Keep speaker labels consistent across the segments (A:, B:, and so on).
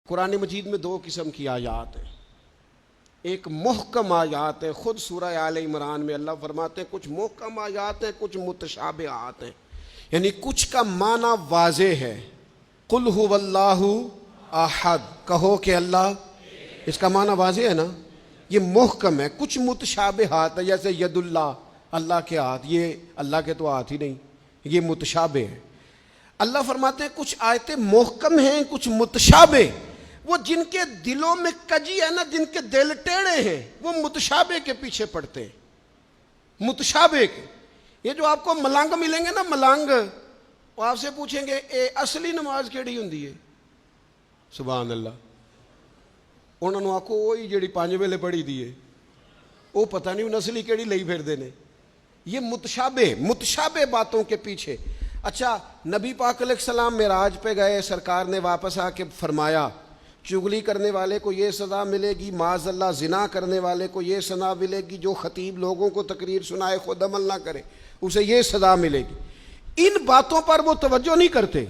A: قرآن مجید میں دو قسم کی آیات ہیں، ایک محکم آیات ہے۔ خود سورہ آل عمران میں اللہ فرماتے ہیں کچھ محکم آیات ہیں، کچھ متشابہات ہیں، یعنی کچھ کا معنی واضح ہے۔ قل هو اللہ احد، کہو کہ اللہ، اس کا معنی واضح ہے نا، یہ محکم ہے۔ کچھ متشابہات ہے، جیسے ید اللہ، اللہ کے ہاتھ، یہ اللہ کے تو ہاتھ ہی نہیں، یہ متشابہ ہے۔ اللہ فرماتے ہیں کچھ آیتیں محکم ہیں، کچھ متشابہ۔ وہ جن کے دلوں میں کجی ہے نا، جن کے دل ٹیڑے ہیں، وہ متشابہ کے پیچھے پڑتے ہیں، متشابہ کے۔ یہ جو آپ کو ملنگ ملیں گے نا، ملنگ، وہ آپ سے پوچھیں گے اے اصلی نماز کیڑی ہوندی ہے؟ سبحان اللہ، انہوں نے آکو وہی جڑی 5 ویلے پڑھی دی ہے، وہ پتہ نہیں انہوں اصلی کیڑی لئی پھر دینے۔ یہ متشابہ باتوں کے پیچھے۔ اچھا، نبی پاک علیہ السلام معراج پہ گئے، سرکار نے واپس آ کے فرمایا چغلی کرنے والے کو یہ سزا ملے گی، معاذ اللہ زنا کرنے والے کو یہ سزا ملے گی، جو خطیب لوگوں کو تقریر سنائے خود عمل نہ کرے اسے یہ سزا ملے گی۔ ان باتوں پر وہ توجہ نہیں کرتے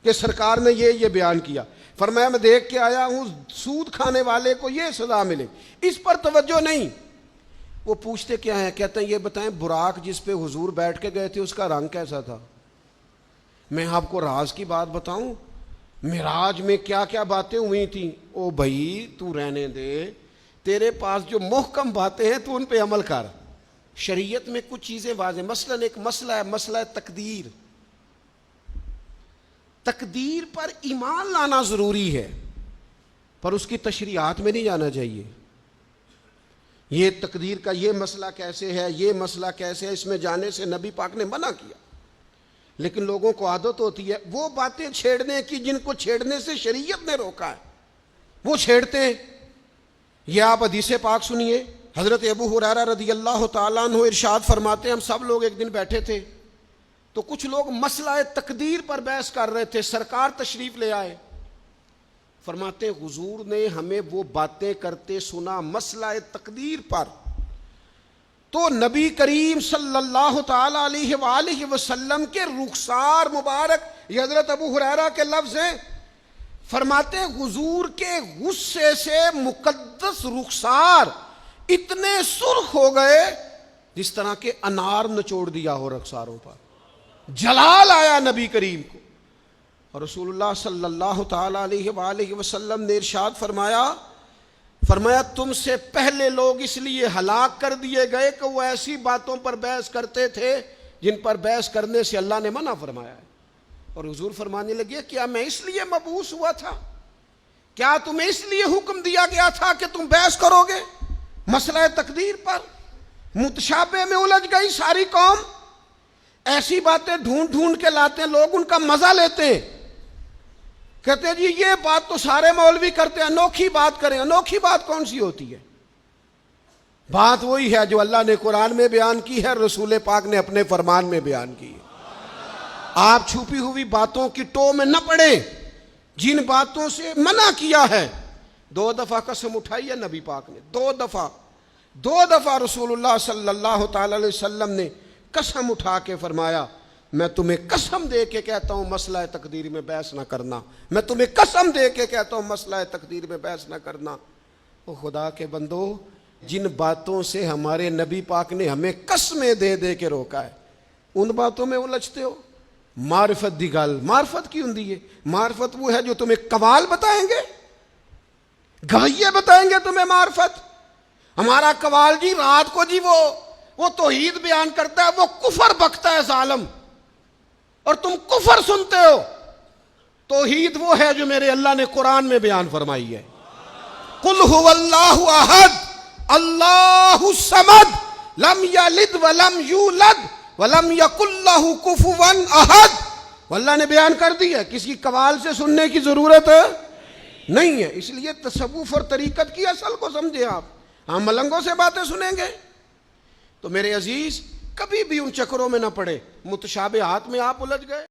A: کہ سرکار نے یہ بیان کیا۔ فرمایا میں دیکھ کے آیا ہوں سود کھانے والے کو یہ سزا ملے، اس پر توجہ نہیں۔ وہ پوچھتے کیا ہیں؟ کہتے ہیں یہ بتائیں براق جس پہ حضور بیٹھ کے گئے تھے اس کا رنگ کیسا تھا؟ میں آپ کو راز کی بات بتاؤں، معراج میں کیا کیا باتیں ہوئی تھیں؟ او بھائی تو رہنے دے، تیرے پاس جو محکم باتیں ہیں تو ان پہ عمل کر۔ شریعت میں کچھ چیزیں واضح، مثلا ایک مسئلہ ہے، مسئلہ تقدیر۔ تقدیر پر ایمان لانا ضروری ہے، پر اس کی تشریحات میں نہیں جانا چاہیے۔ یہ تقدیر کا یہ مسئلہ کیسے ہے، یہ مسئلہ کیسے ہے، اس میں جانے سے نبی پاک نے منع کیا۔ لیکن لوگوں کو عادت ہوتی ہے وہ باتیں چھیڑنے کی جن کو چھیڑنے سے شریعت نے روکا ہے، وہ چھیڑتے ہیں۔ یہ آپ حدیث پاک سنیے، حضرت ابو ہریرہ رضی اللہ تعالیٰ عنہ ارشاد فرماتے ہیں ہم سب لوگ ایک دن بیٹھے تھے تو کچھ لوگ مسئلہ تقدیر پر بحث کر رہے تھے، سرکار تشریف لے آئے۔ فرماتے ہیں حضور نے ہمیں وہ باتیں کرتے سنا مسئلہ تقدیر پر، تو نبی کریم صلی اللہ تعالی علیہ وآلہ وسلم کے رخسار مبارک، یہ حضرت ابو ہریرہ کے لفظ ہیں، فرماتے ہیں حضور کے غصے سے مقدس رخسار اتنے سرخ ہو گئے جس طرح کے انار نچوڑ دیا ہو رخساروں پر، جلال آیا نبی کریم کو۔ اور رسول اللہ صلی اللہ تعالی علیہ وآلہ وسلم نے ارشاد فرمایا تم سے پہلے لوگ اس لیے ہلاک کر دیے گئے کہ وہ ایسی باتوں پر بحث کرتے تھے جن پر بحث کرنے سے اللہ نے منع فرمایا ہے۔ اور حضور فرمانے لگے کیا میں اس لیے مبعوث ہوا تھا؟ کیا تمہیں اس لیے حکم دیا گیا تھا کہ تم بحث کرو گے مسئلہ تقدیر پر؟ متشابہ میں الجھ گئی ساری قوم، ایسی باتیں ڈھونڈ ڈھونڈ کے لاتے ہیں لوگ، ان کا مزہ لیتے ہیں، کہتے ہیں جی یہ بات تو سارے مولوی کرتے ہیں، انوکھی بات کریں۔ انوکھی بات کون سی ہوتی ہے؟ بات وہی ہے جو اللہ نے قرآن میں بیان کی ہے، رسول پاک نے اپنے فرمان میں بیان کی ہے۔ آپ چھپی ہوئی باتوں کی ٹو میں نہ پڑیں، جن باتوں سے منع کیا ہے۔ 2 دفعہ قسم اٹھائی ہے نبی پاک نے، 2 دفعہ رسول اللہ صلی اللہ تعالی علیہ وسلم نے قسم اٹھا کے فرمایا میں تمہیں قسم دے کے کہتا ہوں مسئلہ تقدیر میں بحث نہ کرنا، میں تمہیں قسم دے کے کہتا ہوں مسئلہ تقدیر میں بحث نہ کرنا۔ او خدا کے بندو، جن باتوں سے ہمارے نبی پاک نے ہمیں قسمیں دے دے کے روکا ہے ان باتوں میں الجھتے ہو۔ معرفت دی گل، معرفت کی ہوندی ہے؟ معرفت وہ ہے جو تمہیں قوال بتائیں گے، گویے بتائیں گے تمہیں معرفت۔ ہمارا قوال جی رات کو جی وہ توحید بیان کرتا ہے، وہ کفر بکتا ہے ظالم، اور تم کفر سنتے ہو۔ توحید وہ ہے جو میرے اللہ نے قرآن میں بیان فرمائی ہے، قل هو اللہ احد اللہ الصمد لم یلد ولم یولد ولم یکن لہ کفوا احد۔ اللہ نے بیان کر دی ہے، کسی قوال سے سننے کی ضرورت نہیں ہے۔ اس لیے تصوف اور طریقت کی اصل کو سمجھے آپ۔ ہم ملنگوں سے باتیں سنیں گے تو میرے عزیز کبھی بھی ان چکروں میں نہ پڑے، متشابہات میں آپ الجھ گئے۔